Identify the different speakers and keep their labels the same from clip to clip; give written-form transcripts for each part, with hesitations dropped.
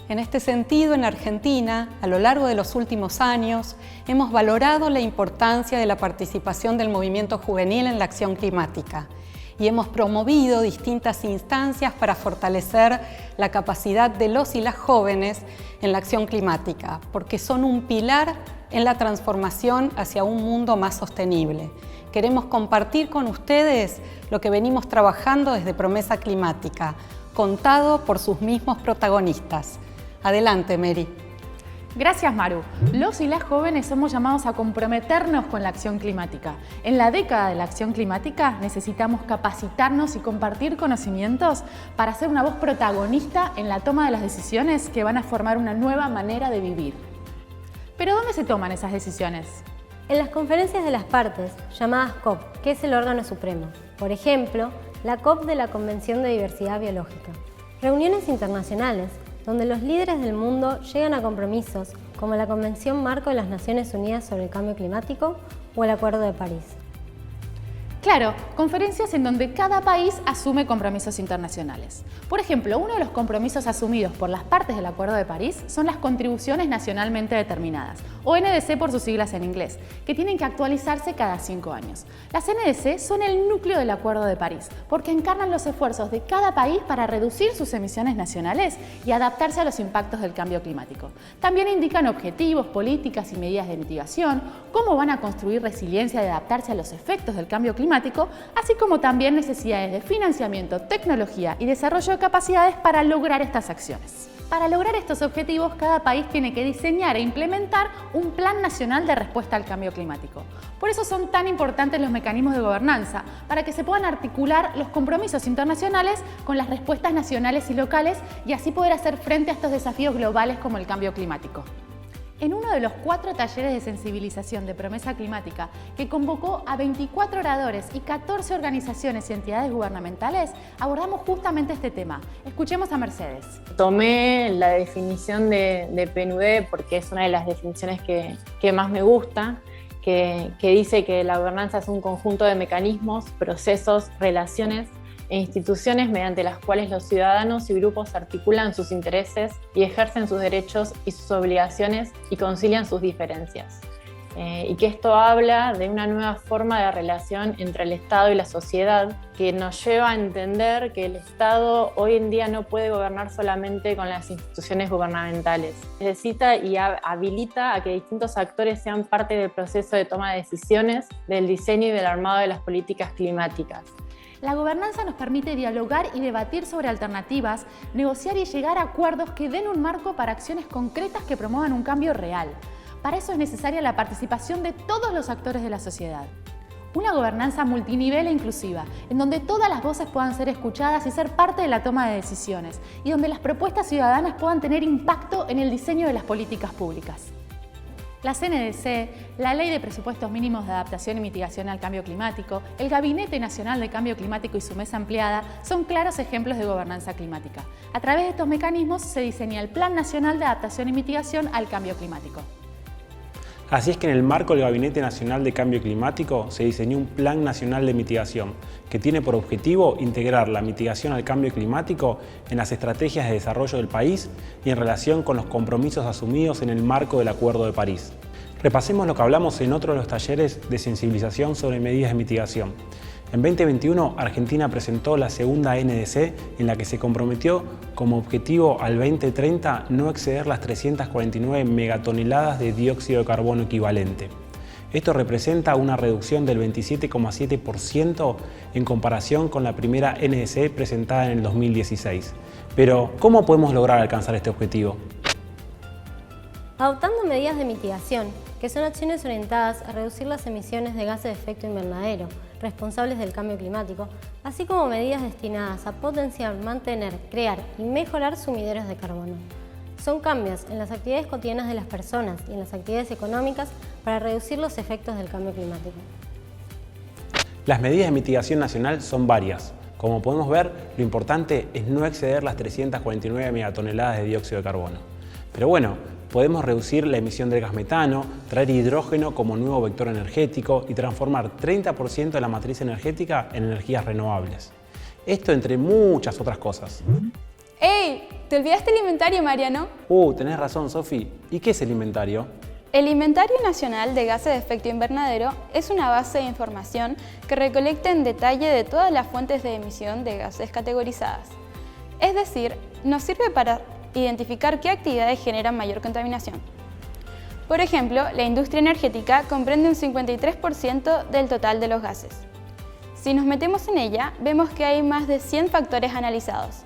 Speaker 1: En este sentido, en Argentina, a lo largo de los últimos años, hemos valorado la importancia de la participación del movimiento juvenil en la acción climática y hemos promovido distintas instancias para fortalecer la capacidad de los y las jóvenes en la acción climática, porque son un pilar en la transformación hacia un mundo más sostenible. Queremos compartir con ustedes lo que venimos trabajando desde Promesa Climática, contado por sus mismos protagonistas. Adelante, Mary.
Speaker 2: Gracias, Maru. Los y las jóvenes somos llamados a comprometernos con la acción climática. En la década de la acción climática necesitamos capacitarnos y compartir conocimientos para ser una voz protagonista en la toma de las decisiones que van a formar una nueva manera de vivir. ¿Pero dónde se toman esas decisiones?
Speaker 3: En las conferencias de las partes, llamadas COP, que es el órgano supremo. Por ejemplo, la COP de la Convención de Diversidad Biológica. Reuniones internacionales, donde los líderes del mundo llegan a compromisos como la Convención Marco de las Naciones Unidas sobre el Cambio Climático o el Acuerdo de París.
Speaker 2: Claro, conferencias en donde cada país asume compromisos internacionales. Por ejemplo, uno de los compromisos asumidos por las partes del Acuerdo de París son las contribuciones nacionalmente determinadas, o NDC por sus siglas en inglés, que tienen que actualizarse cada 5 años. Las NDC son el núcleo del Acuerdo de París, porque encarnan los esfuerzos de cada país para reducir sus emisiones nacionales y adaptarse a los impactos del cambio climático. También indican objetivos, políticas y medidas de mitigación, cómo van a construir resiliencia y adaptarse a los efectos del cambio climático, así como también necesidades de financiamiento, tecnología y desarrollo de capacidades para lograr estas acciones. Para lograr estos objetivos, cada país tiene que diseñar e implementar un plan nacional de respuesta al cambio climático. Por eso son tan importantes los mecanismos de gobernanza, para que se puedan articular los compromisos internacionales con las respuestas nacionales y locales y así poder hacer frente a estos desafíos globales como el cambio climático. En uno de los 4 talleres de sensibilización de Promesa Climática, que convocó a 24 oradores y 14 organizaciones y entidades gubernamentales, abordamos justamente este tema. Escuchemos a Mercedes.
Speaker 4: Tomé la definición de PNUD porque es una de las definiciones que más me gusta, que dice que la gobernanza es un conjunto de mecanismos, procesos, relaciones e instituciones mediante las cuales los ciudadanos y grupos articulan sus intereses y ejercen sus derechos y sus obligaciones y concilian sus diferencias. Y que esto habla de una nueva forma de relación entre el Estado y la sociedad que nos lleva a entender que el Estado hoy en día no puede gobernar solamente con las instituciones gubernamentales. Necesita y habilita a que distintos actores sean parte del proceso de toma de decisiones, del diseño y del armado de las políticas climáticas.
Speaker 2: La gobernanza nos permite dialogar y debatir sobre alternativas, negociar y llegar a acuerdos que den un marco para acciones concretas que promuevan un cambio real. Para eso es necesaria la participación de todos los actores de la sociedad. Una gobernanza multinivel e inclusiva, en donde todas las voces puedan ser escuchadas y ser parte de la toma de decisiones, y donde las propuestas ciudadanas puedan tener impacto en el diseño de las políticas públicas. La CNDC, la Ley de Presupuestos Mínimos de Adaptación y Mitigación al Cambio Climático, el Gabinete Nacional de Cambio Climático y su mesa ampliada son claros ejemplos de gobernanza climática. A través de estos mecanismos se diseña el Plan Nacional de Adaptación y Mitigación al Cambio Climático.
Speaker 5: Así es que en el marco del Gabinete Nacional de Cambio Climático se diseñó un Plan Nacional de Mitigación que tiene por objetivo integrar la mitigación al cambio climático en las estrategias de desarrollo del país y en relación con los compromisos asumidos en el marco del Acuerdo de París. Repasemos lo que hablamos en otro de los talleres de sensibilización sobre medidas de mitigación. En 2021, Argentina presentó la segunda NDC en la que se comprometió como objetivo al 2030 no exceder las 349 megatoneladas de dióxido de carbono equivalente. Esto representa una reducción del 27,7% en comparación con la primera NDC presentada en el 2016. Pero, ¿cómo podemos lograr alcanzar este objetivo?
Speaker 3: Adoptando medidas de mitigación, que son acciones orientadas a reducir las emisiones de gases de efecto invernadero responsables del cambio climático, así como medidas destinadas a potenciar, mantener, crear y mejorar sumideros de carbono. Son cambios en las actividades cotidianas de las personas y en las actividades económicas para reducir los efectos del cambio climático.
Speaker 5: Las medidas de mitigación nacional son varias. Como podemos ver, lo importante es no exceder las 349 megatoneladas de dióxido de carbono. Pero bueno, podemos reducir la emisión del gas metano, traer hidrógeno como nuevo vector energético y transformar 30% de la matriz energética en energías renovables. Esto entre muchas otras cosas.
Speaker 2: ¡Ey!
Speaker 6: te olvidaste el inventario, Mariano.
Speaker 5: Tenés razón, Sofi. ¿Y qué es el inventario?
Speaker 6: El Inventario Nacional de Gases de Efecto Invernadero es una base de información que recolecta en detalle de todas las fuentes de emisión de gases categorizadas. Es decir, nos sirve para identificar qué actividades generan mayor contaminación. Por ejemplo, la industria energética comprende un 53% del total de los gases. Si nos metemos en ella, vemos que hay más de 100 factores analizados.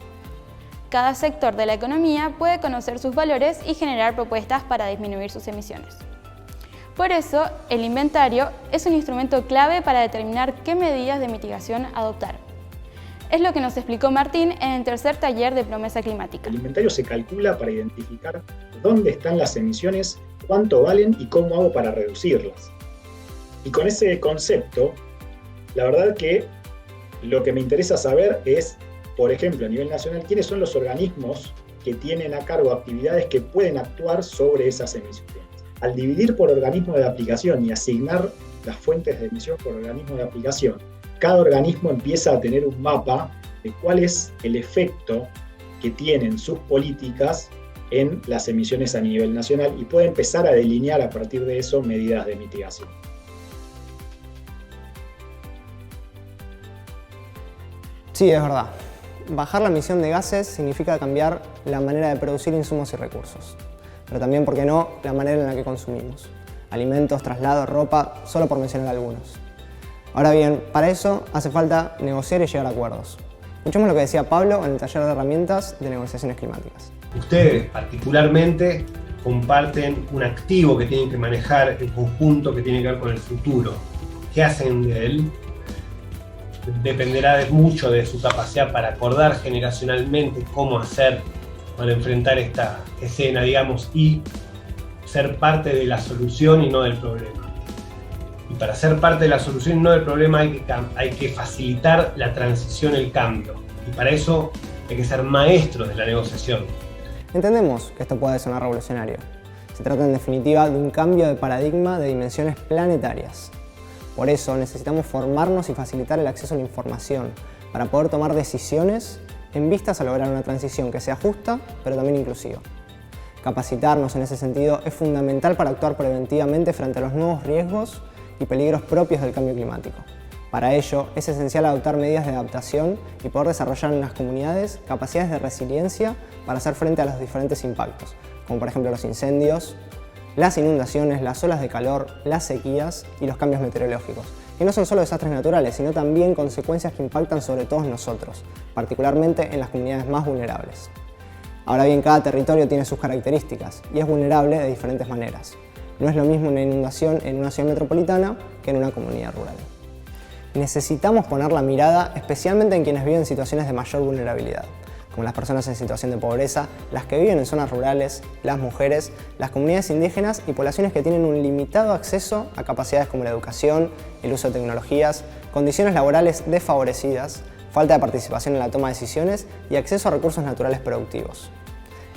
Speaker 6: Cada sector de la economía puede conocer sus valores y generar propuestas para disminuir sus emisiones. Por eso, el inventario es un instrumento clave para determinar qué medidas de mitigación adoptar. Es lo que nos explicó Martín en el tercer taller de promesa climática.
Speaker 7: El inventario se calcula para identificar dónde están las emisiones, cuánto valen y cómo hago para reducirlas. Y con ese concepto, la verdad que lo que me interesa saber es, por ejemplo, a nivel nacional, quiénes son los organismos que tienen a cargo actividades que pueden actuar sobre esas emisiones. Al dividir por organismo de aplicación y asignar las fuentes de emisión por organismo de aplicación, cada organismo empieza a tener un mapa de cuál es el efecto que tienen sus políticas en las emisiones a nivel nacional y puede empezar a delinear a partir de eso medidas de mitigación.
Speaker 8: Sí, es verdad. Bajar la emisión de gases significa cambiar la manera de producir insumos y recursos, pero también, ¿por qué no?, la manera en la que consumimos. Alimentos, traslados, ropa, solo por mencionar algunos. Ahora bien, para eso hace falta negociar y llegar a acuerdos. Escuchemos lo que decía Pablo en el taller de herramientas de negociaciones climáticas.
Speaker 9: Ustedes particularmente comparten un activo que tienen que manejar en conjunto, que tiene que ver con el futuro. ¿Qué hacen de él? Dependerá mucho de su capacidad para acordar generacionalmente cómo hacer para enfrentar esta escena, digamos, y ser parte de la solución y no del problema. Y para ser parte de la solución y no del problema hay que facilitar la transición, el cambio. Y para eso hay que ser maestros de la negociación.
Speaker 8: Entendemos que esto puede sonar revolucionario. Se trata en definitiva de un cambio de paradigma de dimensiones planetarias. Por eso necesitamos formarnos y facilitar el acceso a la información para poder tomar decisiones en vistas a lograr una transición que sea justa, pero también inclusiva. Capacitarnos en ese sentido es fundamental para actuar preventivamente frente a los nuevos riesgos y peligros propios del cambio climático. Para ello, es esencial adoptar medidas de adaptación y poder desarrollar en las comunidades capacidades de resiliencia para hacer frente a los diferentes impactos, como por ejemplo los incendios, las inundaciones, las olas de calor, las sequías y los cambios meteorológicos, que no son solo desastres naturales, sino también consecuencias que impactan sobre todos nosotros, particularmente en las comunidades más vulnerables. Ahora bien, cada territorio tiene sus características y es vulnerable de diferentes maneras. No es lo mismo una inundación en una ciudad metropolitana que en una comunidad rural. Necesitamos poner la mirada especialmente en quienes viven en situaciones de mayor vulnerabilidad, como las personas en situación de pobreza, las que viven en zonas rurales, las mujeres, las comunidades indígenas y poblaciones que tienen un limitado acceso a capacidades como la educación, el uso de tecnologías, condiciones laborales desfavorecidas, falta de participación en la toma de decisiones y acceso a recursos naturales productivos.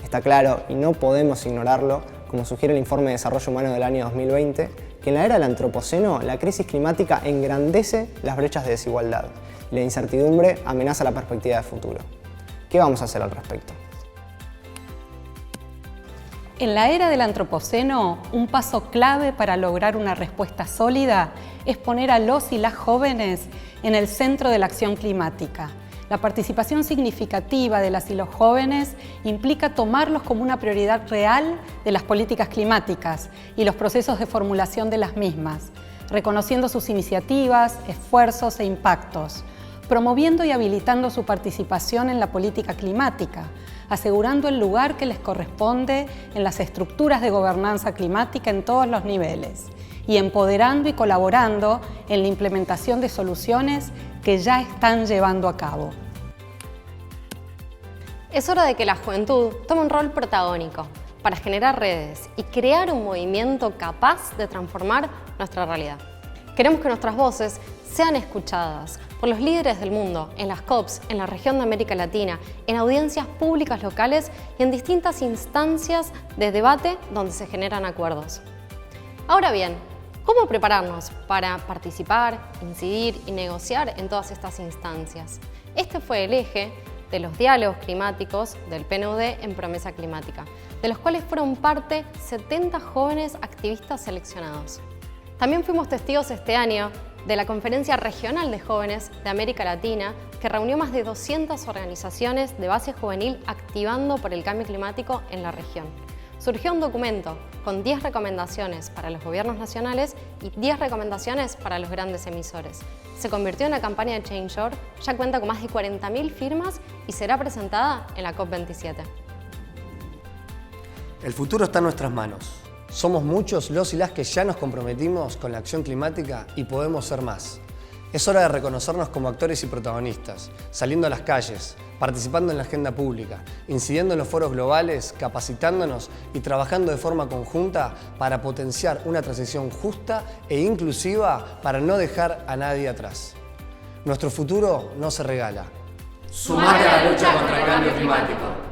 Speaker 8: Está claro, y no podemos ignorarlo, como sugiere el Informe de Desarrollo Humano del año 2020, que en la era del Antropoceno la crisis climática engrandece las brechas de desigualdad y la incertidumbre amenaza la perspectiva de futuro. ¿Qué vamos a hacer al respecto?
Speaker 1: En la era del Antropoceno, un paso clave para lograr una respuesta sólida es poner a los y las jóvenes en el centro de la acción climática. La participación significativa de las y los jóvenes implica tomarlos como una prioridad real de las políticas climáticas y los procesos de formulación de las mismas, reconociendo sus iniciativas, esfuerzos e impactos, promoviendo y habilitando su participación en la política climática, asegurando el lugar que les corresponde en las estructuras de gobernanza climática en todos los niveles y empoderando y colaborando en la implementación de soluciones que ya están llevando a cabo.
Speaker 10: Es hora de que la juventud tome un rol protagónico para generar redes y crear un movimiento capaz de transformar nuestra realidad. Queremos que nuestras voces sean escuchadas por los líderes del mundo, en las COPs, en la región de América Latina, en audiencias públicas locales y en distintas instancias de debate donde se generan acuerdos. Ahora bien, ¿cómo prepararnos para participar, incidir y negociar en todas estas instancias? Este fue el eje de los diálogos climáticos del PNUD en Promesa Climática, de los cuales fueron parte 70 jóvenes activistas seleccionados. También fuimos testigos este año de la Conferencia Regional de Jóvenes de América Latina, que reunió más de 200 organizaciones de base juvenil activando por el cambio climático en la región. Surgió un documento con 10 recomendaciones para los gobiernos nacionales y 10 recomendaciones para los grandes emisores. Se convirtió en una campaña de Change.org, ya cuenta con más de 40.000 firmas y será presentada en la COP27.
Speaker 11: El futuro está en nuestras manos. Somos muchos los y las que ya nos comprometimos con la acción climática y podemos ser más. Es hora de reconocernos como actores y protagonistas, saliendo a las calles, participando en la agenda pública, incidiendo en los foros globales, capacitándonos y trabajando de forma conjunta para potenciar una transición justa e inclusiva para no dejar a nadie atrás. Nuestro futuro no se regala.
Speaker 12: Sumate a la lucha contra el cambio climático.